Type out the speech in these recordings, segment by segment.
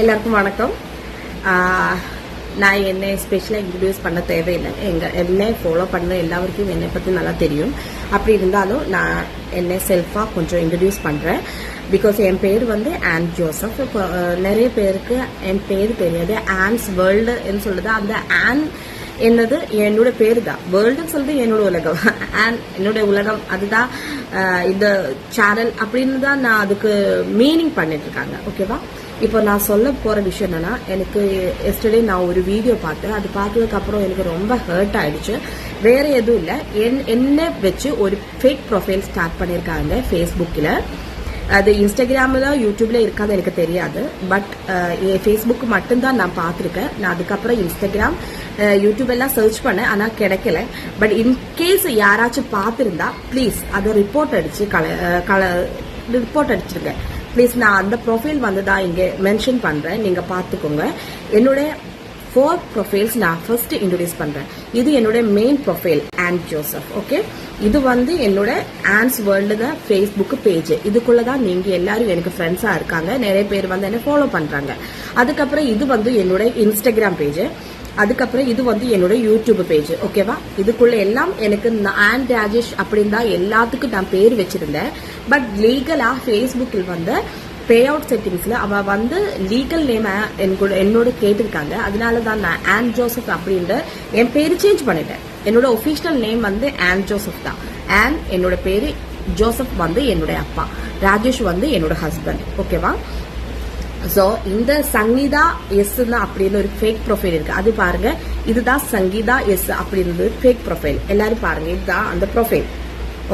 எல்லாருக்கும் வணக்கம். நான் என்னை ஸ்பெஷலாக இன்ட்ரடியூஸ் பண்ண தேவையில்லை. என்னை ஃபாலோ பண்ண எல்லாருக்கும் என்னை பற்றி நல்லா தெரியும். அப்படி இருந்தாலும் நான் என்னை செல்ஃபாக கொஞ்சம் இன்ட்ரடியூஸ் பண்ணுறேன். பிகாஸ் என் பேர் வந்து ஆன் ஜோசப். இப்போ நிறைய பேருக்கு என் பேர் தெரியாது. ஆன்ஸ் வேர்ல்டுன்னு சொல்லுது. அந்த ஆன் என்னது என்னோட பேரு தான். வேர்ல்டுன்னு சொல்லிட்டு என்னோட உலகம், அண்ட் என்னோட உலகம் அதுதான் இந்த சேனல் அப்படின்னு தான் நான் அதுக்கு மீனிங் பண்ணிட்டு இருக்காங்க. ஓகேவா? இப்போ நான் சொல்ல போற விஷயம் என்னன்னா, எனக்கு எஸ்டர்டே நான் ஒரு வீடியோ பார்த்தேன். அது பார்த்ததுக்கு அப்புறம் எனக்கு ரொம்ப ஹர்ட் ஆயிடுச்சு. வேற எதுவும் இல்லை, என்ன வச்சு ஒரு ஃபேக் ப்ரொஃபைல் ஸ்டார்ட் பண்ணியிருக்காங்க ஃபேஸ்புக்கில். அது இன்ஸ்டாகிராமில் யூடியூப்ல இருக்காது எனக்கு தெரியாது. பட் ஃபேஸ்புக் மட்டும்தான் நான் பார்த்துருக்கேன். நான் அதுக்கப்புறம் இன்ஸ்டாகிராம் யூடியூப் எல்லாம் சர்ச் பண்ணேன், ஆனால் கிடைக்கல. பட் இன்கேஸ் யாராச்சும் பார்த்துருந்தா ப்ளீஸ் அதை ரிப்போர்ட் அடிச்சிருங்க ப்ளீஸ். நான் அந்த ப்ரொஃபைல் வந்து தான் இங்கே மென்ஷன் பண்ணுறேன், நீங்கள் பார்த்துக்கோங்க. என்னோட 4 ப்ரொஃபைல்ஸ் நான் ஃபர்ஸ்ட் இன்ட்ரோடியூஸ் பண்றேன். இது என்னோட main profile on Joseph. Okay, இது வந்து என்னோட ஆன்ஸ் வேர்ல்டு தான் ஃபேஸ்புக் பேஜ். இதுக்குள்ளதான் நீங்க எல்லாரும் எனக்கு ஃப்ரெண்ட்ஸா இருக்காங்க. நிறைய பேர் வந்து என்ன ஃபாலோ பண்றாங்க. அதுக்கப்புறம் இது வந்து என்னோட இன்ஸ்டாகிராம் பேஜ். அதுக்கப்புறம் இது வந்து என்னோட யூடியூப் பேஜ். ஓகேவா? இதுக்குள்ள எல்லாம் எனக்கு ஆன் ராஜேஷ் அப்படின்னு தான் எல்லாத்துக்கும் நான் பேர் வச்சிருந்தேன். பட் லீகலா ஃபேஸ்புக்கில் வந்து பே அவுட் செட்டிங்ஸ்ல அவ வந்து லீகல் நேம் என்னோட கேட்டிருக்காங்க. அதனால தான் நான் ஆன் ஜோசப் அப்படின்ற என் பேரு சேஞ்ச் பண்ணிட்டேன். என்னோட ஒபிஷியல் நேம் வந்து ஆன் ஜோசப் தான். ஆன் என்னோட பேரு, ஜோசப் வந்து என்னோட அப்பா, ராஜேஷ் வந்து என்னோட ஹஸ்பண்ட். ஓகேவா? சோ இந்த சங்கீதா எஸ் அப்படின்னு ஒரு ஃபேக் ப்ரொஃபைல் இருக்கு. அது பாருங்க, இதுதான் சங்கீதா எஸ் அப்படின்றது ஃபேக் ப்ரொஃபைல். எல்லாரும் பாருங்க, இதுதான் அந்த ப்ரொஃபைல்.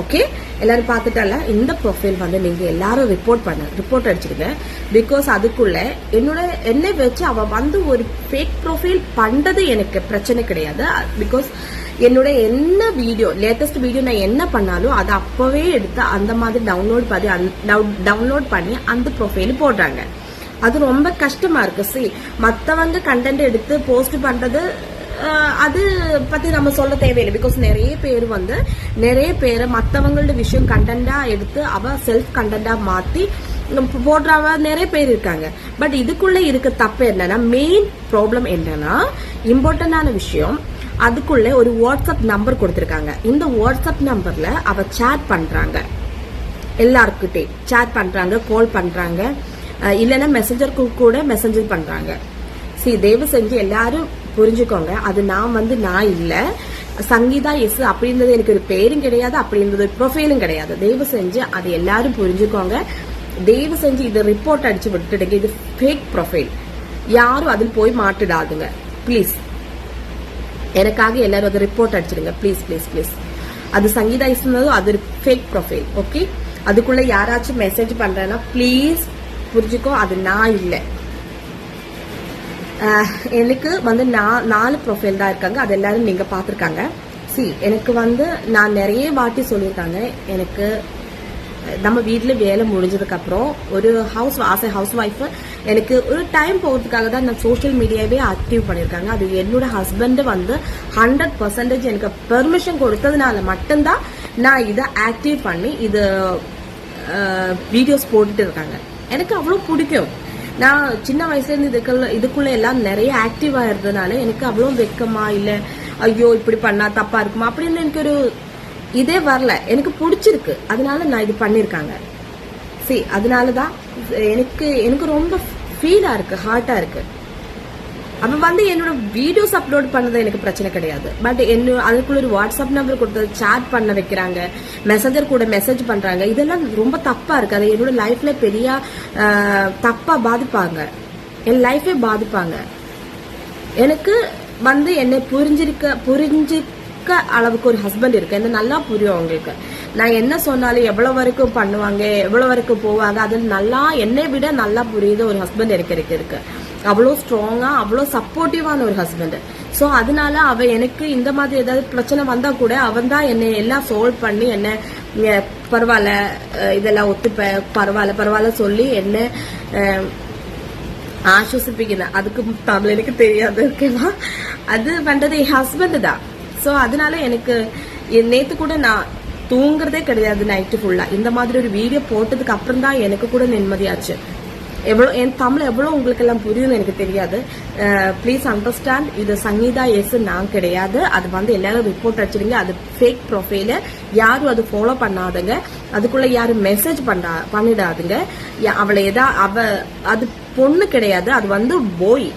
ஓகே, எல்லாரும் பார்த்துட்டால இந்த ப்ரொஃபைல் வந்து நீங்க எல்லாரும் ரிப்போர்ட் அடிச்சிருங்க. பிகாஸ் அதுக்குள்ள என்னை வச்சு அவ வந்து ஒரு ஃபேக் ப்ரொஃபைல் பண்றது எனக்கு பிரச்சனை கிடையாது. பிகாஸ் என்னோட என்ன வீடியோ, லேட்டஸ்ட் வீடியோ நான் என்ன பண்ணாலும் அதை அப்பவே எடுத்து அந்த மாதிரி டவுன்லோட் பண்ணி அந்த ப்ரொஃபைல் போடுறாங்க. அது ரொம்ப கஷ்டமா இருக்கு. சி, மத்தவங்க கண்டென்ட் எடுத்து போஸ்ட் பண்றது அது பத்தி நம்ம சொல்ல தேவையில்லை. பிகாஸ் நிறைய பேர் மத்தவங்களோட விஷயம் கண்டென்டா எடுத்து அவ செல்ஃப் கண்டென்டா மாத்தி போடுறவ நிறைய பேர் இருக்காங்க. பட் இதுக்குள்ள இருக்க தப்பு என்னன்னா, மெயின் ப்ராப்ளம் என்னன்னா, இம்பார்ட்டன்டான விஷயம், அதுக்குள்ள ஒரு வாட்ஸ்அப் நம்பர் கொடுத்திருக்காங்க. இந்த வாட்ஸ்அப் நம்பர்ல அவ சேட் பண்றாங்க, எல்லாருக்கிட்டே சேட் பண்றாங்க, கால் பண்றாங்க, இல்லைன்னா மெசஞ்சருக்கு கூட மெசஞ்சர் பண்றாங்க. தயவு செஞ்சு எல்லாரும் புரிஞ்சுக்கோங்க, அது நான் இல்ல, சங்கீதா எஸ் அப்படின்றது எனக்கு ஒரு பேரும் கிடையாது, அப்படின்றது ஒரு ப்ரொஃபைலும் கிடையாது. தயவு செஞ்சு அது எல்லாரும் புரிஞ்சுக்கோங்க. தயவு செஞ்சு இதை ரிப்போர்ட் அடிச்சு விட்டுடுங்க. இது ஃபேக் ப்ரொஃபைல், யாரும் அதில் போய் மாட்டிடாதுங்க ப்ளீஸ். எனக்காக எல்லாரும் அதை ரிப்போர்ட் அடிச்சிடுங்க ப்ளீஸ் ப்ளீஸ் ப்ளீஸ். அது சங்கீதா எஸ், அது ஒரு ஃபேக் ப்ரொஃபைல். ஓகே, அதுக்குள்ள யாராச்சும் மெசேஜ் பண்றேன்னா ப்ளீஸ் புரிஞ்சுக்கோ, அது நான் இல்லை. எனக்கு வந்து 4 ப்ரொஃபைல் தான் இருக்காங்க. அது எல்லாரும் நீங்க பாத்திருக்காங்க. எனக்கு வந்து நான் நிறைய வாட்டி சொல்லியிருக்காங்க, எனக்கு நம்ம வீட்டுல வேலை முடிஞ்சதுக்கு அப்புறம் ஒரு ஹவுஸ் ஒய்ஃப் எனக்கு ஒரு டைம் போகிறதுக்காக தான் நான் சோசியல் மீடியாவே ஆக்டிவ் பண்ணிருக்காங்க. அது என்னோட ஹஸ்பண்ட் வந்து 100% எனக்கு பெர்மிஷன் கொடுத்ததுனால மட்டும்தான் நான் இதை ஆக்டிவ் பண்ணி இது வீடியோஸ் போட்டுட்டு இருக்காங்க. எனக்கு அவ்வளவு பிடிக்கும். நான் சின்ன வயசுல இருந்து இதுக்குள்ள எல்லாம் நிறைய ஆக்டிவா இருந்ததுனால எனக்கு அவ்வளவு வெக்கமா இல்ல, ஐயோ இப்படி பண்ணா தப்பா இருக்குமா அப்படின்னு எனக்கு ஒரு இதே வரல. எனக்கு பிடிச்சிருக்கு, அதனால நான் இது பண்ணிருக்காங்க. அதனாலதான் எனக்கு ரொம்ப ஃபீலா இருக்கு, ஹார்ட்டா இருக்கு. அப்ப வந்து என்னோட வீடியோஸ் அப்லோட் பண்ணது எனக்கு பிரச்சனை கிடையாது. பட் அதுக்குள்ள ஒரு வாட்ஸ்அப் நம்பர் கொடுத்து சாட் பண்ண வைக்கிறாங்க, மெசஞ்சர் கூட மெசேஜ் பண்றாங்க. இதெல்லாம் ரொம்ப தப்பா இருக்கு. அது என்னோட லைஃப்ல பெரிய தப்பா பாதிப்பாங்க, என் லைஃபே பாதிப்பாங்க. எனக்கு வந்து என்னை புரிஞ்சிக்க அளவுக்கு ஒரு ஹஸ்பண்ட் இருக்கு. என்ன நல்லா புரியும் அவங்களுக்கு. நான் என்ன சொன்னாலும் எவ்வளவு வரைக்கும் பண்ணுவாங்க, எவ்வளவு வரைக்கும் போவாங்க, அது நல்லா என்னை விட நல்லா புரியுது ஒரு ஹஸ்பண்ட் எனக்கு இருக்கு. அவ்வளோ ஸ்ட்ராங்கா, அவ்வளோ சப்போர்ட்டிவான ஒரு ஹஸ்பண்ட். ஸோ அதனால அவ எனக்கு இந்த மாதிரி ஏதாவது பிரச்சனை வந்தா கூட அவன் தான் என்னை எல்லாம் சால்வ் பண்ணி என்ன பரவாயில்ல, இதெல்லாம் ஒத்துப்ப, பரவாயில்ல சொல்லி என்ன ஆஸ்வசிப்பிக்கிறேன். அதுக்கு தமிழ் எனக்கு தெரியாது. ஓகேவா? அது பண்றது என் ஹஸ்பண்ட் தான். ஸோ அதனால எனக்கு நேத்து கூட நான் தூங்குறதே கிடையாது நைட்டு ஃபுல்லா. இந்த மாதிரி ஒரு வீடியோ போட்டதுக்கு அப்புறம் தான் எனக்கு கூட நிம்மதியாச்சு. என் தமிழ் எவ்வளவு உங்களுக்கு எல்லாம் புரியும்னு எனக்கு தெரியாது. ப்ளீஸ் அண்டர்ஸ்டாண்ட், இது சங்கீதா எஸ் நான் கிடையாது. அது வந்து எல்லாரும் ரிப்போர்ட் அடிச்சிடுங்க. அது ஃபேக் ப்ரொஃபைல, யாரும் அது ஃபாலோ பண்ணாதுங்க. அதுக்குள்ள யாரும் மெசேஜ் பண்ணிடாதுங்க. அவளை அது பொண்ணு கிடையாது, அது வந்து போய்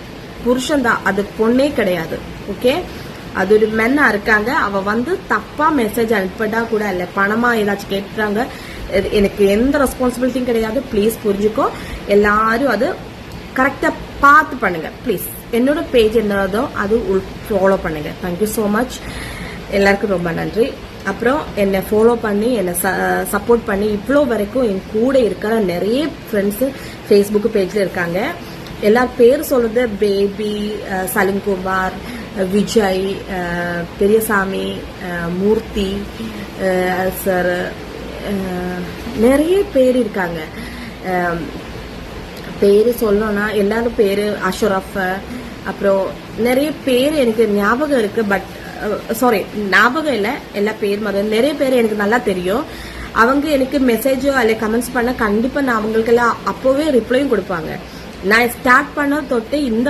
புருஷன் தான், அது பொண்ணே கிடையாது. ஓகே, அது ஒரு மென்னா இருக்காங்க. அவ வந்து தப்பா மெசேஜ் அனுப்பிட்டா கூட இல்ல, பணமா ஏதாச்சும் கேட்டுறாங்க, எனக்கு எந்த ரெஸ்பான்சிபிலிட்டியும் கிடையாது. ப்ளீஸ் புரிஞ்சுக்கோ, எல்லாரும் அது கரெக்டா பார்த்து பண்ணுங்க ப்ளீஸ். என்னோட பேஜ் என்னதோ அது ஃபாலோ பண்ணுங்க. தேங்க்யூ ஸோ மச், எல்லாருக்கும் ரொம்ப நன்றி. அப்புறம் என்னை ஃபாலோ பண்ணி என்னை சப்போர்ட் பண்ணி இவ்வளோ வரைக்கும் என் கூட இருக்கிற நிறைய ஃப்ரெண்ட்ஸு ஃபேஸ்புக் பேஜில் இருக்காங்க. எல்லா பேர் சொல்றது பேபி, சலிம்குமார், விஜய், பெரியசாமி, மூர்த்தி சார், நிறைய பேர் இருக்காங்க. பேரு சொல்லணும்னா எல்லாரும் பேரு அஷ்ரஃப், அப்புறம் நிறைய பேர் எனக்கு ஞாபகம் இருக்கு. பட் சாரி, ஞாபகம் இல்லை. எல்லா பேர் மாதிரி நிறைய பேர் எனக்கு நல்லா தெரியும். அவங்க எனக்கு மெசேஜோ அல்ல கமெண்ட்ஸ் பண்ண கண்டிப்பா நான் அவங்களுக்கெல்லாம் அப்போவே ரிப்ளையும் கொடுப்பாங்க. நான் ஸ்டார்ட் பண்ண தொட்டு இந்த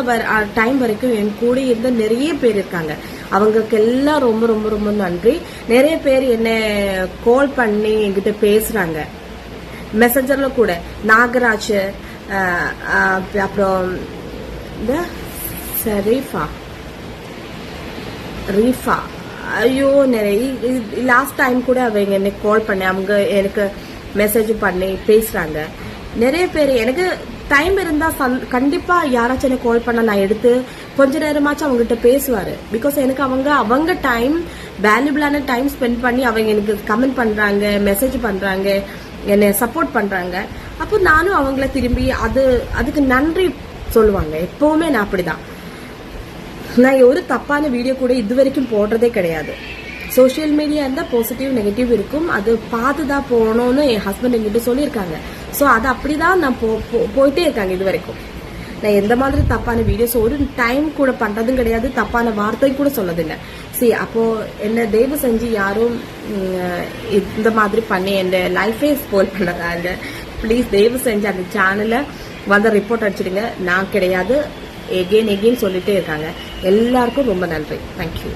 டைம் வரைக்கும் என் கூட இருந்த நிறைய பேர் இருக்காங்க. அவங்களுக்கு எல்லாம் ரொம்ப ரொம்ப ரொம்ப நன்றி. நிறைய பேர் என்ன கால் பண்ணி என்கிட்ட பேசுறாங்க, மெசேஜர்ல கூட. நாகராஜ், அப்புறம் இந்த ரீஃபா, ஐயோ நிறைய லாஸ்ட் டைம் கூட அவங்க என்ன கால் பண்ணி அவங்க எனக்கு மெசேஜ் பண்ணி பேசுறாங்க. நிறைய பேர் எனக்கு டைம் இருந்தா கண்டிப்பா யாராச்சும் எனக்கு கால் பண்ண நான் எடுத்து கொஞ்ச நேரமாச்சும் அவங்ககிட்ட பேசுவாரு. பிகாஸ் எனக்கு அவங்க டைம், வேல்யூபிளான டைம் ஸ்பெண்ட் பண்ணி அவங்க எனக்கு கமெண்ட் பண்றாங்க, மெசேஜ் பண்றாங்க, என்னை சப்போர்ட் பண்றாங்க. அப்போ நானும் அவங்கள திரும்பி அதுக்கு நன்றி சொல்லுவாங்க. எப்பவுமே நான் அப்படிதான். நான் ஒரு தப்பான வீடியோ கூட இது வரைக்கும் போடுறதே கிடையாது. சோசியல் மீடியா இருந்தா பாசிட்டிவ் நெகட்டிவ் இருக்கும், அது பார்த்துதான் போகணும்னு என் ஹஸ்பண்ட் என்கிட்ட சொல்லியிருக்காங்க. ஸோ அது அப்படிதான் நான் போயிட்டே இருக்காங்க இது வரைக்கும். நான் எந்த மாதிரி தப்பான வீடியோஸ் ஒரு டைம் கூட பண்றதும் கிடையாது, தப்பான வார்த்தை கூட சொல்லதில்லை. சரி, அப்போ என்ன தயவு செஞ்சு யாரும் இந்த மாதிரி பண்ணி என் லைஃபே ஸ்பாயில் பண்ணாங்க. ப்ளீஸ் தயவு செஞ்சு அந்த சேனலை வந்து ரிப்போர்ட் அடிச்சிடுங்க. நான் கிடையாது, எகெயின் சொல்லிட்டே இருக்காங்க. எல்லாருக்கும் ரொம்ப நன்றி. தேங்க்யூ.